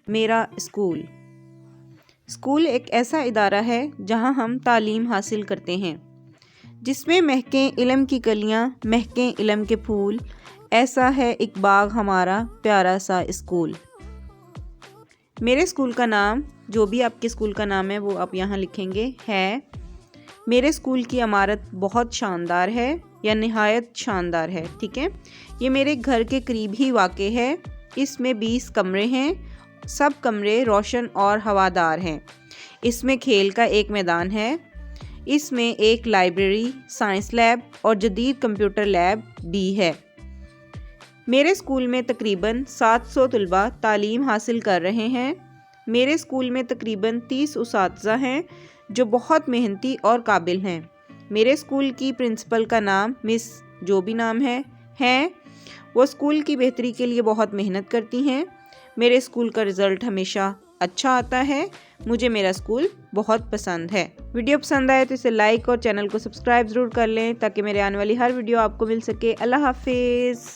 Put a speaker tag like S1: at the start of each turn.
S1: میرا school. School ایک ایسا ادارہ ہے جہاں ہم تعلیم حاصل کرتے ہیں، جس میں مہکیں علم کی کلیاں، مہکیں علم کے پھول، ایسا ہے ایک باغ ہمارا پیارا سا اسکول۔ میرے اسکول کا نام، جو بھی آپ کے اسکول کا نام ہے وہ آپ یہاں لکھیں گے، ہے میرے اسکول کی عمارت بہت شاندار ہے یا نہایت شاندار ہے، ٹھیک ہے۔ یہ میرے گھر کے قریب ہی واقع ہے۔ اس میں 20 کمرے ہیں، سب کمرے روشن اور ہوادار ہیں۔ اس میں کھیل کا ایک میدان ہے۔ اس میں ایک لائبریری، سائنس لیب اور جدید کمپیوٹر لیب بھی ہے۔ میرے اسکول میں تقریباً 700 طلباء تعلیم حاصل کر رہے ہیں۔ میرے اسکول میں تقریباً 30 اساتذہ ہیں جو بہت محنتی اور قابل ہیں۔ میرے اسکول کی پرنسپل کا نام مس جو بھی نام ہے، وہ اسکول کی بہتری کے لیے بہت محنت کرتی ہیں۔ میرے اسکول کا رزلٹ ہمیشہ اچھا آتا ہے۔ مجھے میرا اسکول بہت پسند ہے۔ ویڈیو پسند آئے تو اسے لائک اور چینل کو سبسکرائب ضرور کر لیں تاکہ میرے آنے والی ہر ویڈیو آپ کو مل سکے۔ اللہ حافظ۔